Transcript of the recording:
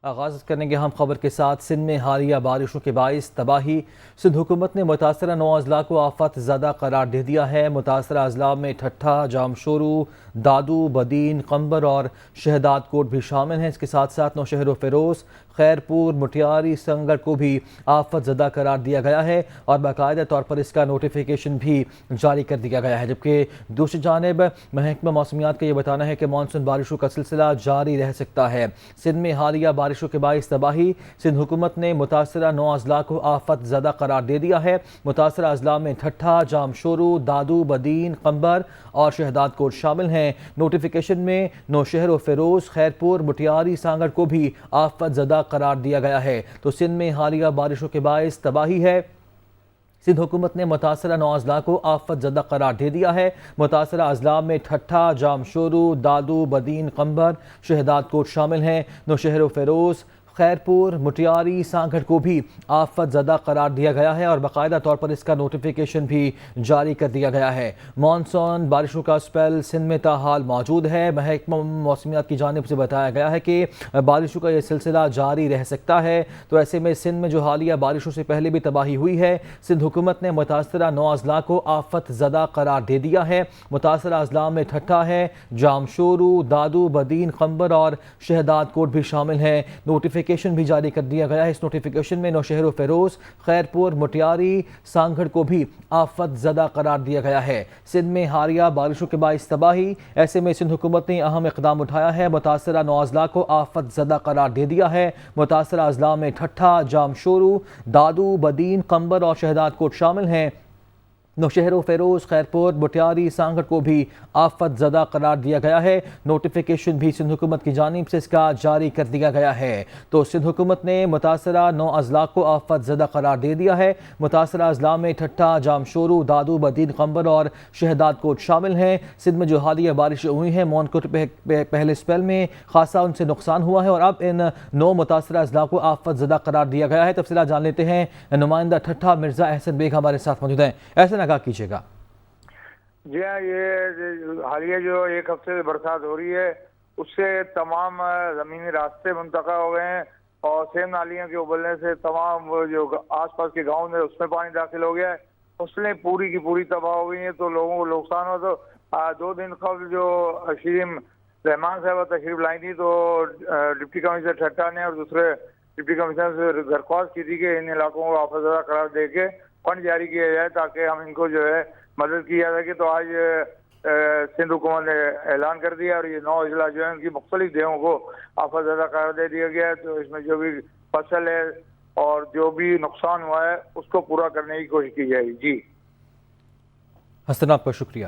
آغاز کرنے کے ہم خبر کے ساتھ سندھ میں حالیہ بارشوں کے باعث تباہی۔ سندھ حکومت نے متاثرہ 9 اضلاع کو آفت زدہ قرار دے دیا ہے۔ متاثرہ اضلاع میں ٹھٹھہ، جامشورو، دادو، بدین، قمبر اور شہداد کوٹ بھی شامل ہیں۔ اس کے ساتھ ساتھ نوشہر و فیروز، خیرپور، مٹیاری، سنگر کو بھی آفت زدہ قرار دیا گیا ہے اور باقاعدہ طور پر اس کا نوٹیفیکیشن بھی جاری کر دیا گیا ہے، جبکہ دوسری جانب محکمہ موسمیات کا یہ بتانا ہے کہ مانسون بارشوں کا سلسلہ جاری رہ سکتا ہے۔ سندھ میں حالیہ بارشوں کے باعث تباہی۔ سندھ حکومت نے متاثرہ 9 اضلاع کو آفت زدہ قرار دے دیا ہے۔ متاثرہ اضلاع میں ٹھٹھہ، جامشورو، دادو، بدین، قمبر اور شہداد کوٹ شامل ہیں۔ نوٹیفیکیشن میں نوشہر و فیروز، خیرپور، مٹیاری، سانگڑ کو بھی آفت زدہ قرار دیا گیا ہے۔ تو سندھ میں حالیہ بارشوں کے باعث تباہی ہے۔ سندھ حکومت نے متاثرہ 9 اضلاع کو آفت زدہ قرار دے دیا ہے۔ متاثرہ اضلاع میں ٹھٹھہ، جامشورو، دادو، بدین، قمبر، شہداد کوٹ شامل ہیں۔ نوشہر و فیروز، خیرپور، مٹیاری، سانگھڑ کو بھی آفت زدہ قرار دیا گیا ہے اور باقاعدہ طور پر اس کا نوٹیفیکیشن بھی جاری کر دیا گیا ہے۔ مانسون بارشوں کا سپیل سندھ میں تاحال موجود ہے۔ محکمہ موسمیات کی جانب سے بتایا گیا ہے کہ بارشوں کا یہ سلسلہ جاری رہ سکتا ہے۔ تو ایسے میں سندھ میں جو حالیہ بارشوں سے پہلے بھی تباہی ہوئی ہے، سندھ حکومت نے متاثرہ 9 اضلاع کو آفت زدہ قرار دے دیا ہے۔ متاثرہ اضلاع میں ٹھٹھہ ہے، جامشورو، دادو، بدین، قمبر اور شہداد کوٹ بھی شامل ہیں۔ نوٹیفیکیشن بھی جاری کر دیا گیا ہے۔ اس نوٹیفیکیشن میں نوشہر و فیروز، خیرپور، مٹیاری، سانگھڑ کو بھی آفت زدہ قرار دیا گیا ہے۔ سندھ میں حالیہ بارشوں کے باعث تباہی۔ ایسے میں سندھ حکومت نے اہم اقدام اٹھایا ہے۔ متاثرہ 9 اضلاع کو آفت زدہ قرار دے دیا ہے۔ متاثرہ اضلاع میں ٹھٹھہ، جامشورو، دادو، بدین، قمبر اور شہداد کوٹ شامل ہیں۔ نوشہر و فیروز، خیرپور، مٹیاری، سانگھڑ کو بھی آفت زدہ قرار دیا گیا ہے۔ نوٹیفیکیشن بھی سندھ حکومت کی جانب سے اس کا جاری کر دیا گیا ہے۔ تو سندھ حکومت نے متاثرہ 9 اضلاع کو آفت زدہ قرار دے دیا ہے۔ متاثرہ اضلاع میں ٹھٹھہ، جامشورو، دادو، بدین، قمبر اور شہداد کوٹ شامل ہیں۔ سندھ میں جو حالیہ بارشیں ہوئی ہیں، مونسون کے پہلے سپیل میں خاصا ان سے نقصان ہوا ہے اور اب ان 9 متاثرہ اضلاع کو آفت زدہ قرار دیا گیا ہے۔ تفصیلات جان لیتے ہیں، نمائندہ ٹھٹھہ مرزا احسن بیگ ہمارے ساتھ موجود ہیں۔ احسن، آگاہ کیجیے گا۔ جی ہاں، یہ حالیہ جو ایک ہفتے سے برسات ہو رہی ہے، اس سے تمام زمینی راستے منتقل ہو گئے ہیں اور سیم نالیوں کے ابلنے سے تمام جو آس پاس کے گاؤں ہیں اس میں پانی داخل ہو گیا ہے۔ فصلیں پوری کی پوری تباہ ہو گئی ہیں، تو لوگوں کو نقصان ہو۔ تو 2 دن قبل جو شریم رحمان صاحبہ تشریف لائی تھی، تو ڈپٹی کمشنر ٹھٹھہ نے اور دوسرے ڈپٹی کمشنر سے درخواست کی تھی کہ ان علاقوں کو آفت زدہ قرار دے کے فنڈ جاری کیا جائے تاکہ ہم ان کو جو ہے مدد کی جا سکے۔ تو آج سندھ حکومت نے اعلان کر دیا اور یہ 9 اضلاع جو ہیں ان کی مختلف دیہوں کو آفت زدہ قرار دے دیا گیا ہے۔ تو اس میں جو بھی فصل ہے اور جو بھی نقصان ہوا ہے اس کو پورا کرنے کی کوشش کی جائے گی۔ جی حسن، آپ کا شکریہ۔